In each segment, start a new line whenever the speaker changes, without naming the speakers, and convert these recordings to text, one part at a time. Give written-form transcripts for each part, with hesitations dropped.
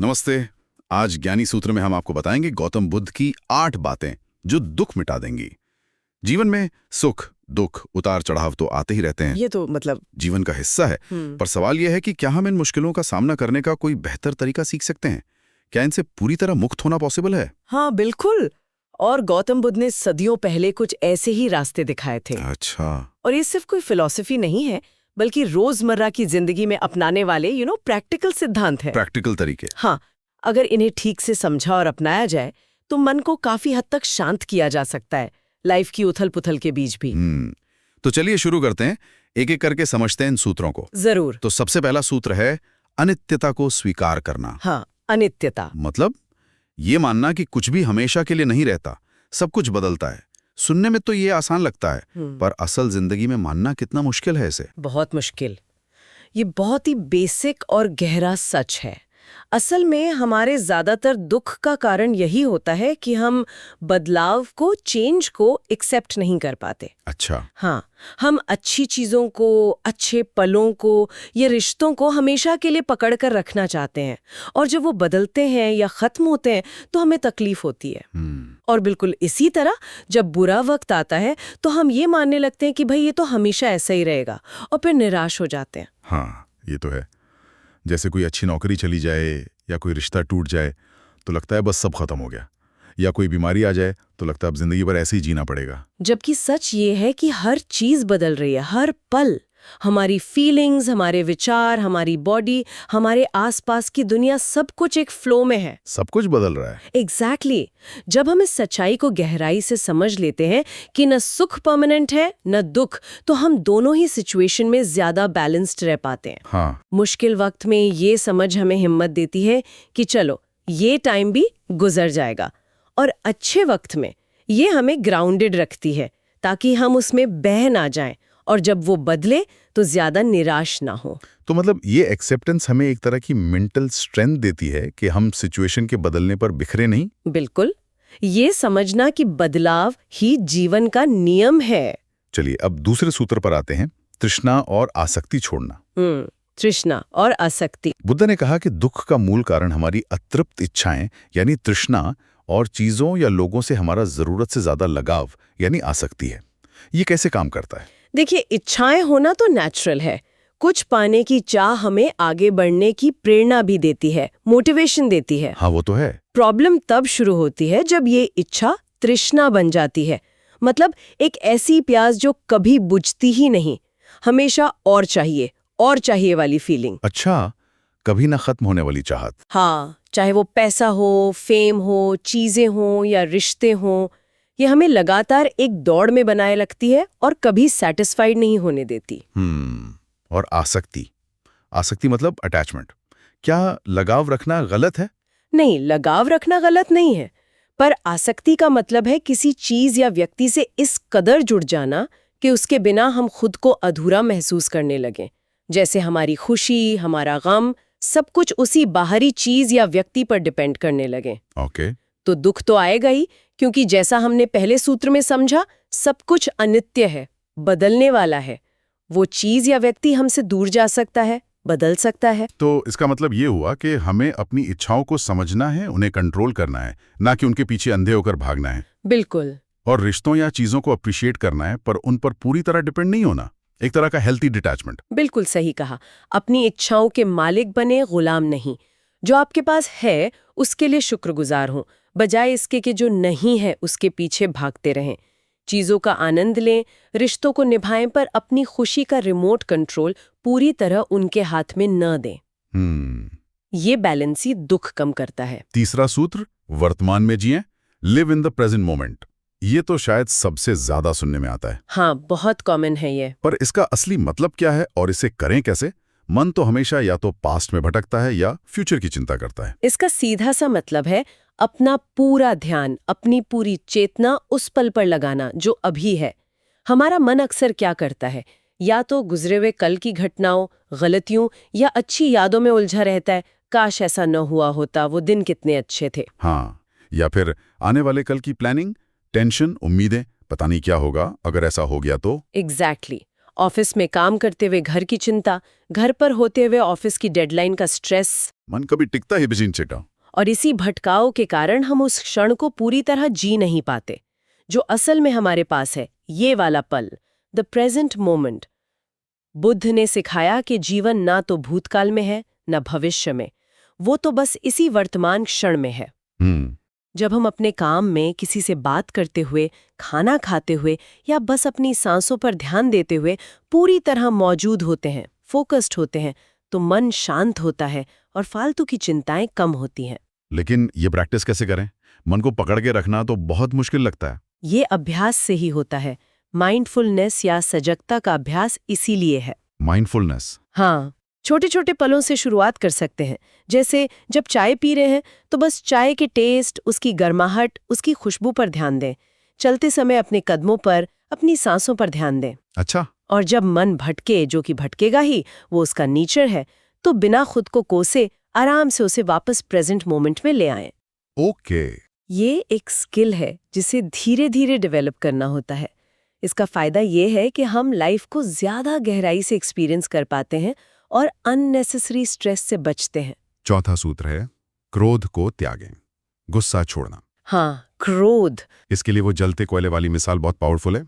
नमस्ते। आज ज्ञानी सूत्र में हम आपको बताएंगे गौतम बुद्ध की 8 बातें जो दुख मिटा देंगी। जीवन में सुख दुख उतार चढ़ाव तो आते ही रहते हैं,
ये तो मतलब
जीवन का हिस्सा है। पर सवाल यह है कि क्या हम इन मुश्किलों का सामना करने का कोई बेहतर तरीका सीख सकते हैं? क्या इनसे पूरी तरह मुक्त होना पॉसिबल है?
हाँ बिल्कुल। और गौतम बुद्ध ने सदियों पहले कुछ ऐसे ही रास्ते दिखाए थे।
अच्छा।
और ये सिर्फ कोई फिलॉसफी नहीं है, बल्कि रोजमर्रा की जिंदगी में अपनाने वाले प्रैक्टिकल सिद्धांत है।
प्रैक्टिकल तरीके।
हाँ, अगर इन्हें ठीक से समझा और अपनाया जाए तो मन को काफी हद तक शांत किया जा सकता है, लाइफ की उथल पुथल के बीच भी।
तो चलिए शुरू करते हैं, एक एक करके समझते हैं इन सूत्रों को।
जरूर।
तो सबसे पहला सूत्र है अनित्यता को स्वीकार करना।
हाँ, अनित्यता
मतलब ये मानना कि कुछ भी हमेशा के लिए नहीं रहता, सब कुछ बदलता है। सुनने में तो ये आसान लगता है, पर असल जिंदगी में मानना कितना मुश्किल है इसे।
बहुत मुश्किल। ये बहुत ही बेसिक और गहरा सच है। असल में हमारे ज्यादातर दुख का कारण यही होता है कि हम बदलाव को, चेंज को एक्सेप्ट नहीं कर पाते।
अच्छा।
हाँ, हम अच्छी चीजों को, अच्छे पलों को, ये रिश्तों को हमेशा के लिए पकड़ कर रखना चाहते हैं, और जब वो बदलते हैं या खत्म होते हैं तो हमें तकलीफ होती है। और बिल्कुल इसी तरह जब बुरा वक्त आता है तो हम ये मानने लगते हैं कि भाई ये तो हमेशा ऐसा ही रहेगा, और फिर निराश हो जाते हैं।
हाँ, ये तो है। जैसे कोई अच्छी नौकरी चली जाए या कोई रिश्ता टूट जाए तो लगता है बस सब खत्म हो गया, या कोई बीमारी आ जाए तो लगता है अब जिंदगी भर ऐसे ही जीना पड़ेगा।
जबकि सच ये है कि हर चीज बदल रही है, हर पल। हमारी फीलिंग्स, हमारे विचार, हमारी बॉडी, हमारे आसपास की दुनिया, सब कुछ एक फ्लो में है।
सब कुछ बदल रहा है।
एग्जैक्टली। जब हम इस सच्चाई को गहराई से समझ लेते हैं कि न सुख परमानेंट है न दुख, तो हम दोनों ही सिचुएशन में ज्यादा बैलेंस्ड रह पाते हैं।
हाँ।
मुश्किल वक्त में ये समझ हमें हिम्मत देती है कि चलो ये टाइम भी गुजर जाएगा, और अच्छे वक्त में ये हमें ग्राउंडेड रखती है ताकि हम उसमें बह ना जाएं, और जब वो बदले तो ज्यादा निराश ना हो।
तो मतलब ये एक्सेप्टेंस हमें एक तरह की मेंटल स्ट्रेंथ देती है कि हम सिचुएशन के बदलने पर बिखरे नहीं।
बिल्कुल। ये समझना कि बदलाव ही जीवन का नियम है।
चलिए अब दूसरे सूत्र पर आते हैं, तृष्णा और आसक्ति छोड़ना।
तृष्णा और आसक्ति।
बुद्ध ने कहा कि दुख का मूल कारण हमारी अतृप्त इच्छाएं यानी तृष्णा, और चीजों या लोगों से हमारा जरूरत से ज्यादा लगाव यानी आसक्ति है। ये कैसे काम करता है?
देखिए, इच्छाएं होना तो नेचुरल है। कुछ पाने की चाह हमें आगे बढ़ने की प्रेरणा भी देती है, मोटिवेशन देती है।
हाँ, वो तो है।
प्रॉब्लम तब शुरू होती है जब ये इच्छा तृष्णा बन जाती है। मतलब एक ऐसी प्यास जो कभी बुझती ही नहीं, हमेशा और चाहिए वाली फीलिंग।
अच्छा, कभी ना खत्म होने वाली चाहत।
हाँ, चाहे वो पैसा हो, फेम हो, चीजें हो या रिश्ते हो, ये हमें लगातार एक दौड़ में बनाए रखती है और कभी सेटिस्फाइड नहीं होने देती।
और आसक्ति मतलब अटैचमेंट। क्या लगाव रखना गलत है?
नहीं, लगाव रखना गलत नहीं है, पर आसक्ति का मतलब है किसी चीज या व्यक्ति से इस कदर जुड़ जाना कि उसके बिना हम खुद को अधूरा महसूस करने लगें। जैसे हमारी खुशी, हमारा गम, सब कुछ उसी बाहरी चीज या व्यक्ति पर डिपेंड करने लगे।
ओके।
तो दुख तो आएगा ही, क्योंकि जैसा हमने पहले सूत्र में समझा, सब कुछ अनित्य है, बदलने वाला है। वो चीज या व्यक्ति हमसे दूर जा सकता है, बदल सकता है।
तो इसका मतलब ये हुआ कि हमें अपनी इच्छाओं को समझना है, उन्हें कंट्रोल करना है, ना कि उनके पीछे अंधे होकर भागना है।
बिल्कुल।
और रिश्तों या चीजों को अप्रिशिएट करना है, पर उन पर पूरी तरह डिपेंड नहीं होना। एक तरह का हेल्थी डिटैचमेंट।
बिल्कुल सही कहा। अपनी इच्छाओं के मालिक बने, गुलाम नहीं। जो आपके पास है उसके लिए शुक्रगुजार हों, बजाय इसके कि जो नहीं है उसके पीछे भागते रहें। चीजों का आनंद लें, रिश्तों को निभाएं, पर अपनी खुशी का रिमोट कंट्रोल पूरी तरह उनके हाथ में न दें। ये बैलेंस ही दुख कम करता है।
तीसरा सूत्र, वर्तमान में जिएं, live in the present moment. ये तो शायद सबसे ज्यादा सुनने में आता है।
हाँ, बहुत कॉमन है ये।
पर इसका असली मतलब क्या है और इसे करें कैसे? मन तो हमेशा या तो पास्ट में भटकता है या फ्यूचर की चिंता करता है।
इसका सीधा सा मतलब है अपना पूरा ध्यान, अपनी पूरी चेतना उस पल पर लगाना जो अभी है। हमारा मन अक्सर क्या करता है, या तो गुजरे हुए कल की घटनाओं, गलतियों या अच्छी यादों में उलझा रहता है। काश ऐसा न हुआ होता, वो दिन कितने अच्छे थे।
हाँ, या फिर आने वाले कल की प्लानिंग, टेंशन, उम्मीदें, पता नहीं क्या होगा अगर ऐसा हो गया तो।
एग्जैक्टली। ऑफिस में काम करते हुए घर की चिंता, घर पर होते हुए ऑफिस की डेडलाइन का स्ट्रेस,
मन कभी टिकता ही बिजिन चिटा।
और इसी भटकाव के कारण हम उस क्षण को पूरी तरह जी नहीं पाते जो असल में हमारे पास है, ये वाला पल, द प्रेजेंट मोमेंट। बुद्ध ने सिखाया कि जीवन ना तो भूतकाल में है न भविष्य में, वो तो बस इसी वर्तमान क्षण में है। जब हम अपने काम में किसी से बात करते हुए, खाना खाते हुए या बस अपनी सांसों पर ध्यान देते हुए पूरी तरह मौजूद होते हैं, फोकस्ड होते हैं, तो मन शांत होता है और फालतू की चिंताएं कम होती हैं।
लेकिन ये प्रैक्टिस कैसे करें? मन को पकड़ के रखना तो बहुत मुश्किल लगता है।
ये अभ्यास से ही होता है। माइंडफुलनेस या सजगता का अभ्यास इसीलिए है।
माइंडफुलनेस।
हाँ, छोटे छोटे पलों से शुरुआत कर सकते हैं। जैसे जब चाय पी रहे हैं तो बस चाय के टेस्ट, उसकी गर्माहट, उसकी खुशबू पर ध्यान दें। चलते समय अपने कदमों पर, अपनी सांसों पर ध्यान दें।
अच्छा।
और जब मन भटके, जो कि भटकेगा ही, वो उसका नेचर है, तो बिना खुद को कोसे आराम से उसे वापस प्रेजेंट मोमेंट में ले आएं।
ओके।
ये एक स्किल है जिसे धीरे धीरे डेवलप करना होता है। इसका फायदा ये है कि हम लाइफ को ज्यादा गहराई से एक्सपीरियंस कर पाते हैं और अननेसेसरी स्ट्रेस से बचते हैं।
चौथा सूत्र है क्रोध को त्यागें, गुस्सा छोड़ना।
हाँ, क्रोध।
इसके लिए वो जलते कोयले वाली मिसाल बहुत पावरफुल है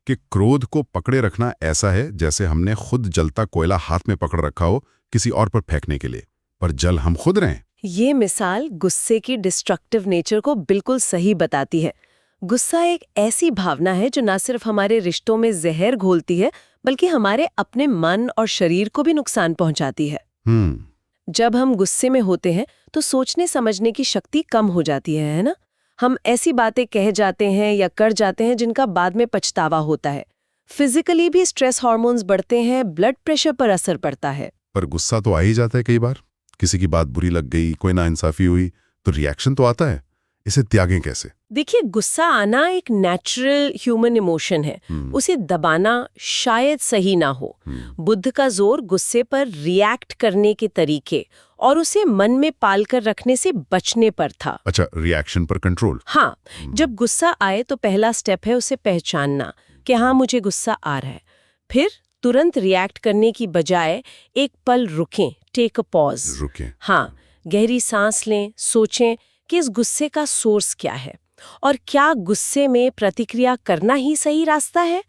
कि क्रोध को पकड़े रखना ऐसा है जैसे हमने खुद जलता कोयला हाथ में पकड़ रखा हो किसी और पर फेंकने के लिए, पर जल हम खुद रहें।
ये मिसाल गुस्से की डिस्ट्रक्टिव नेचर को बिल्कुल सही बताती है। गुस्सा एक ऐसी भावना है जो न सिर्फ हमारे रिश्तों में जहर घोलती है, बल्कि हमारे अपने मन और शरीर को भी नुकसान पहुंचाती है। जब हम गुस्से में होते हैं तो सोचने समझने की शक्ति कम हो जाती है ना? हम ऐसी बातें कह जाते हैं या कर जाते हैं जिनका बाद में पछतावा होता है। फिजिकली भी स्ट्रेस हार्मोन्स बढ़ते हैं, ब्लड प्रेशर पर असर पड़ता है।
पर गुस्सा तो आ ही जाता है कई बार। किसी की बात बुरी लग गई, कोई नाइंसाफी हुई, तो रिएक्शन तो आता है। इसे त्यागें कैसे?
देखिए, गुस्सा आना एक नेचुरल ह्यूमन इमोशन है। उसे दबाना शायद सही ना हो। बुद्ध का जोर गुस्से पर रिएक्ट करने के तरीके और उसे मन में पालकर रखने से बचने पर था।
अच्छा, रिएक्शन पर कंट्रोल।
हाँ, जब गुस्सा आए तो पहला स्टेप है उसे पहचानना कि हाँ, मुझे गुस्सा आ रहा है। फिर तुरंत रिएक्ट करने की बजाय एक पल रुकें, टेक अ पॉज।
रुकें।
हाँ, गहरी सांस लें, सोचें कि इस गुस्से का सोर्स क्या है और क्या गुस्से में प्रतिक्रिया करना ही सही रास्ता है?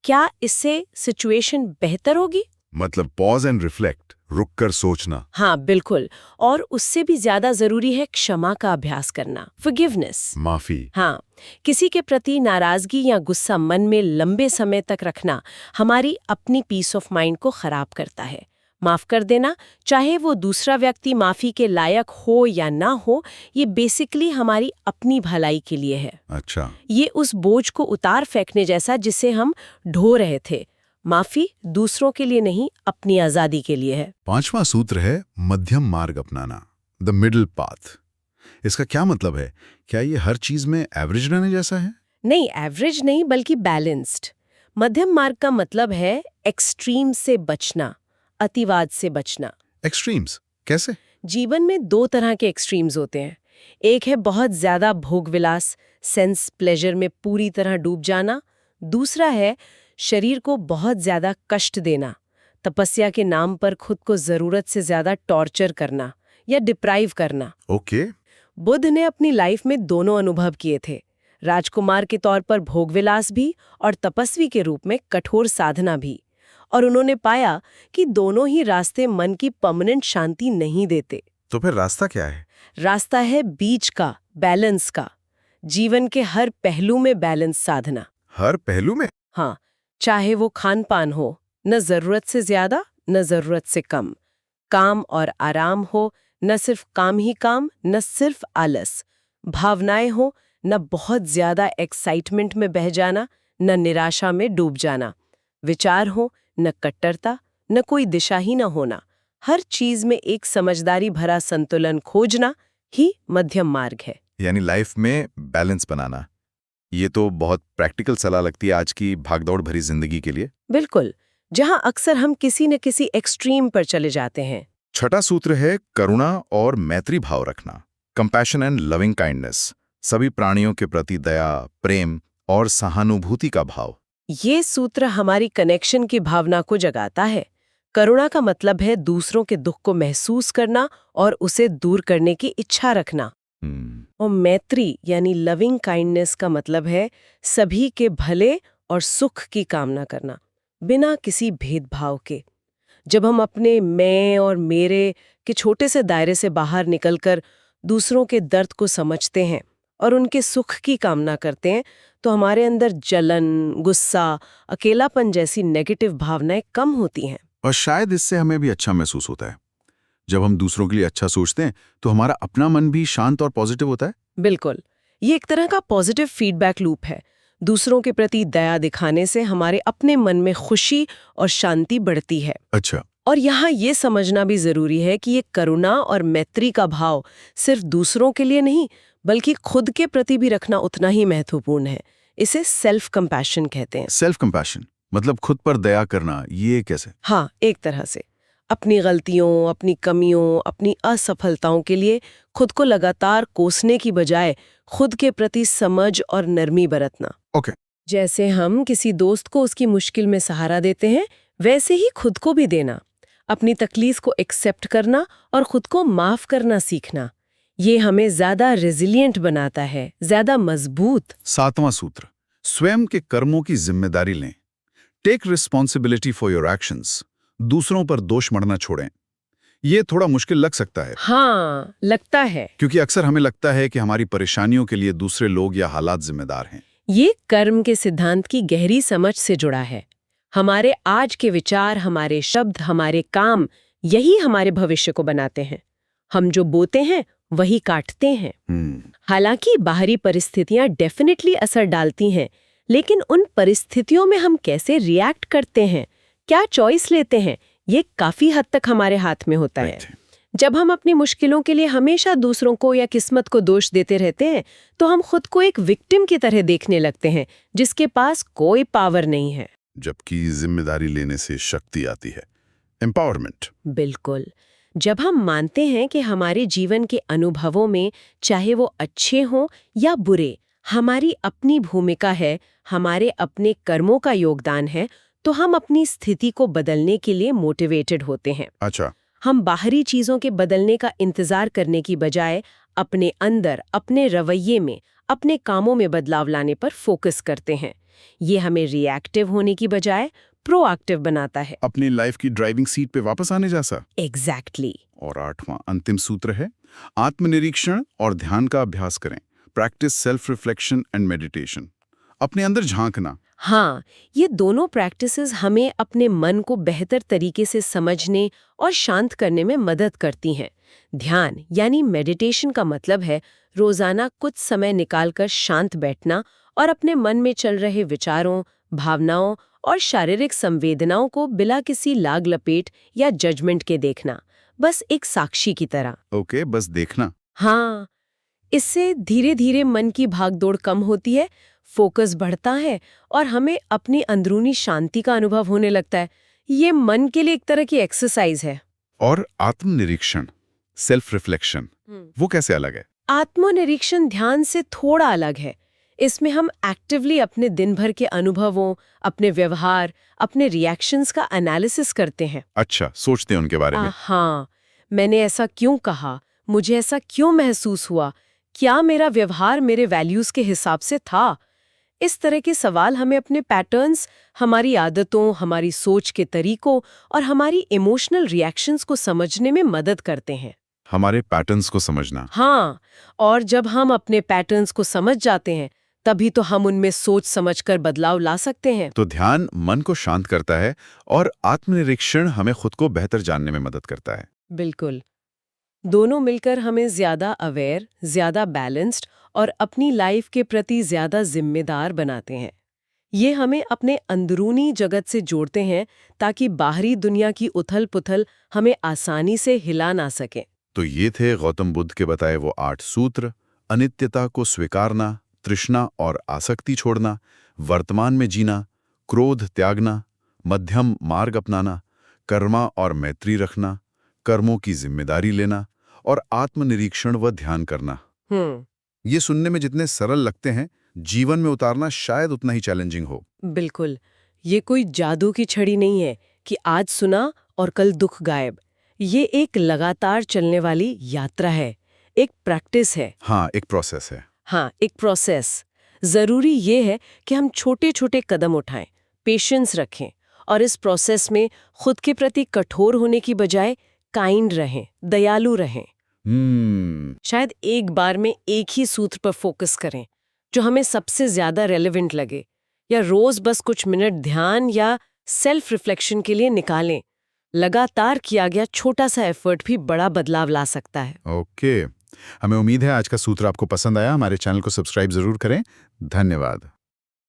क्या इससे सिचुएशन बेहतर होगी?
मतलब पॉज एंड रिफ्लेक्ट, रुककर सोचना।
हाँ, बिल्कुल। और उससे भी ज्यादा जरूरी है क्षमा का अभ्यास करना, फॉरगिवनेस,
माफी।
हाँ, किसी के प्रति नाराजगी या गुस्सा मन में लंबे समय तक रखना हमारी अपनी पीस ऑफ माइंड को खराब करता है। माफ कर देना, चाहे वो दूसरा व्यक्ति माफी के लायक हो या ना हो, ये बेसिकली हमारी अपनी भलाई के लिए है।
अच्छा।
ये उस बोझ को उतार फेंकने जैसा जिसे हम ढो रहे थे। माफी दूसरों के लिए नहीं, अपनी आजादी के लिए है।
पांचवा सूत्र है मध्यम मार्ग अपनाना, द मिडिल पाथ। इसका क्या मतलब है? क्या ये हर चीज में एवरेज रहने जैसा है?
नहीं, एवरेज नहीं, बल्कि बैलेंस्ड। मध्यम मार्ग का मतलब है एक्सट्रीम से बचना, अतिवाद से बचना।
एक्सट्रीम्स कैसे?
जीवन में दो तरह के एक्सट्रीम्स होते हैं। एक है बहुत ज्यादा भोग विलास, सेंस प्लेजर में पूरी तरह डूब जाना। दूसरा है शरीर को बहुत ज्यादा कष्ट देना, तपस्या के नाम पर खुद को जरूरत से ज्यादा टॉर्चर करना या डिप्राइव करना।
ओके।
बुद्ध ने अपनी लाइफ में दोनों अनुभव किए थे, राजकुमार के तौर पर भोगविलास भी और तपस्वी के रूप में कठोर साधना भी। और उन्होंने पाया कि दोनों ही रास्ते मन की परमानेंट शांति नहीं देते।
तो फिर रास्ता क्या है?
रास्ता है बीच का, बैलेंस का। जीवन के हर पहलू में बैलेंस साधना।
हर पहलू में?
हाँ, चाहे वो खान पान हो, न जरूरत से ज्यादा न जरूरत से कम। काम और आराम हो, न सिर्फ काम ही काम, न सिर्फ आलस। भावनाएं हो, न बहुत ज्यादा एक्साइटमेंट में बह जाना, न निराशा में डूब जाना। विचार हो, न कट्टरता, न कोई दिशा ही न होना। हर चीज में एक समझदारी भरा संतुलन खोजना ही मध्यम मार्ग है।
यानी लाइफ में बैलेंस बनाना। ये तो बहुत प्रैक्टिकल सलाह लगती है आज की भागदौड़ भरी जिंदगी के लिए।
बिल्कुल, जहां अक्सर हम किसी न किसी एक्सट्रीम पर चले जाते हैं।
छठा सूत्र है करुणा और मैत्री भाव रखना, कंपैशन एंड लविंग काइंडनेस। सभी प्राणियों के प्रति दया, प्रेम और सहानुभूति का भाव।
ये सूत्र हमारी कनेक्शन की भावना को जगाता है। करुणा का मतलब है दूसरों के दुख को महसूस करना और उसे दूर करने की इच्छा रखना। और मैत्री यानी लविंग काइंडनेस का मतलब है सभी के भले और सुख की कामना करना, बिना किसी भेदभाव के। जब हम अपने मैं और मेरे के छोटे से दायरे से बाहर निकलकर दूसरों के दर्द को समझते हैं और उनके सुख की कामना करते हैं, तो हमारे अंदर जलन, गुस्सा, अकेलापन जैसी नेगेटिव भावनाएं कम होती हैं।
और शायद इससे हमें भी अच्छा महसूस होता है। जब हम दूसरों के लिए अच्छा सोचते हैं तो हमारा अपना मन भी शांत और पॉजिटिव होता है।
बिल्कुल, ये एक तरह का पॉजिटिव फीडबैक लूप है। दूसरों के प्रति दया दिखाने से हमारे अपने मन में खुशी और शांति बढ़ती है।
अच्छा।
और यहाँ ये समझना भी जरूरी है कि ये करुणा और मैत्री का भाव सिर्फ दूसरों के लिए नहीं, बल्कि खुद के प्रति भी रखना उतना ही महत्वपूर्ण है। इसे सेल्फ कंपैशन कहते हैं।
सेल्फ कंपैशन मतलब खुद पर दया करना, ये कैसे?
हाँ, एक तरह से अपनी गलतियों, अपनी कमियों, अपनी असफलताओं के लिए खुद को लगातार कोसने की बजाय खुद के प्रति समझ और नरमी बरतना।
ओके।
जैसे हम किसी दोस्त को उसकी मुश्किल में सहारा देते हैं, वैसे ही खुद को भी देना, अपनी तकलीफ को एक्सेप्ट करना और खुद को माफ करना सीखना। ये हमें ज्यादा रेजिलिएंट बनाता है, ज्यादा मजबूत।
7वां सूत्र, स्वयं के कर्मों की जिम्मेदारी लें। Take responsibility for your actions. दूसरों पर दोष मढ़ना छोड़ें। ये थोड़ा मुश्किल लग सकता है।
हाँ, लगता है।
क्योंकि अक्सर हमें लगता है कि हमारी परेशानियों के लिए दूसरे लोग या हालात जिम्मेदार हैं।
ये कर्म के सिद्धांत की गहरी समझ से जुड़ा है। हमारे आज के विचार, हमारे शब्द, हमारे काम, यही हमारे भविष्य को बनाते हैं। हम जो बोते हैं वही काटते हैं। हालांकि बाहरी परिस्थितियां डेफिनेटली असर डालती हैं, लेकिन उन परिस्थितियों में हम कैसे रिएक्ट करते हैं, क्या चॉइस लेते हैं, ये काफी हद तक हमारे हाथ में होता है। जब हम अपनी मुश्किलों के लिए हमेशा दूसरों को या किस्मत को दोष देते रहते हैं, तो हम खुद को एक विक्टिम की तरह देखने लगते हैं, जिसके पास कोई पावर नहीं है।
जबकि जिम्मेदारी लेने से शक्ति आती है, एम्पावरमेंट।
बिल्कुल। जब हम मानते हैं कि हमारे जीवन के अनुभवों में, चाहे वो अच्छे हों या बुरे, हमारी अपनी भूमिका है, हमारे अपने कर्मों का योगदान है, तो हम अपनी स्थिति को बदलने के लिए मोटिवेटेड होते हैं।
अच्छा।
हम बाहरी चीजों के बदलने का इंतजार करने की बजाय अपने अंदर, अपने रवैये में, अपने कामों में बदलाव लाने पर फोकस करते हैं। ये हमें रिएक्टिव होने की बजाय प्रोएक्टिव बनाता है।
अपनी लाइफ की ड्राइविंग सीट पे वापस आने जैसा।
एग्जैक्टली।
और 8वां अंतिम सूत्र है, आत्मनिरीक्षण और ध्यान का अभ्यास करें। Practice self reflection and meditation. अपने अंदर झांकना।
हाँ, ये दोनों प्रैक्टिसेस हमें अपने मन को बेहतर तरीके से समझने और शांत करने में मदद करती हैं। ध्यान यानी मेडिटेशन का मतलब है रोजाना कुछ समय निकालकर शांत बैठना और अपने मन में चल रहे विचारों, भावनाओं और शारीरिक संवेदनाओं को बिना किसी लाग लपेट या जजमेंट के देखना, बस एक साक्षी की तरह।
ओके, बस देखना।
हाँ, इससे धीरे धीरे मन की भागदौड़ कम होती है, फोकस बढ़ता है और हमें अपनी अंदरूनी शांति का अनुभव होने लगता है। ये मन के लिए एक तरह की एक्सरसाइज है।
और आत्मनिरीक्षण, सेल्फ रिफ्लेक्शन, वो कैसे अलग है?
आत्मनिरीक्षण ध्यान से थोड़ा अलग है। इसमें हम एक्टिवली अपने दिन भर के अनुभवों, अपने व्यवहार, अपने रिएक्शंस का एनालिसिस करते हैं।
अच्छा, सोचते हैं उनके बारे में।
हाँ, मैंने ऐसा क्यों कहा, मुझे ऐसा क्यों महसूस हुआ, क्या मेरा व्यवहार मेरे वैल्यूज के हिसाब से था। इस तरह के सवाल हमें अपने पैटर्न्स, हमारी आदतों, हमारी सोच के तरीकों और हमारी इमोशनल रिएक्शंस को समझने में मदद करते हैं।
हमारे पैटर्न्स को समझना।
हाँ, और जब हम अपने पैटर्न्स को समझ जाते हैं, तभी तो हम उनमें सोच समझकर बदलाव ला सकते हैं।
तो ध्यान मन को शांत करता है और आत्मनिरीक्षण हमें खुद को बेहतर जानने में मदद करता है।
बिल्कुल। दोनों मिलकर हमें ज्यादा अवेयर, ज्यादा बैलेंस्ड और अपनी लाइफ के प्रति ज्यादा जिम्मेदार बनाते हैं। ये हमें अपने अंदरूनी जगत से जोड़ते हैं ताकि बाहरी दुनिया की उथल-पुथल हमें आसानी से हिला ना सके।
तो ये थे गौतम बुद्ध के बताए वो 8 सूत्र। अनित्यता को स्वीकारना, तृष्णा और आसक्ति छोड़ना, वर्तमान में जीना, क्रोध त्यागना, मध्यम मार्ग अपनाना, कर्मा और मैत्री रखना, कर्मों की जिम्मेदारी लेना और आत्मनिरीक्षण व ध्यान करना। ये सुनने में जितने सरल लगते हैं, जीवन में उतारना शायद उतना ही चैलेंजिंग हो।
बिल्कुल, ये कोई जादू की छड़ी नहीं है कि आज सुना और कल दुख गायब। ये एक लगातार चलने वाली यात्रा है, एक प्रैक्टिस है।
हाँ, एक प्रोसेस है।
हाँ, एक प्रोसेस। जरूरी ये है कि हम छोटे छोटे कदम उठाएं, पेशेंस रखें और इस प्रोसेस में खुद के प्रति कठोर होने की बजाय काइंड रहें, दयालु रहें। शायद एक बार में एक ही सूत्र पर फोकस करें जो हमें सबसे ज्यादा रेलेवेंट लगे, या रोज बस कुछ मिनट ध्यान या सेल्फ रिफ्लेक्शन के लिए निकालें। लगातार किया गया छोटा सा एफर्ट भी बड़ा बदलाव ला सकता है।
ओके, हमें उम्मीद है आज का सूत्र आपको पसंद आया। हमारे चैनल को सब्सक्राइब जरूर करें। धन्यवाद।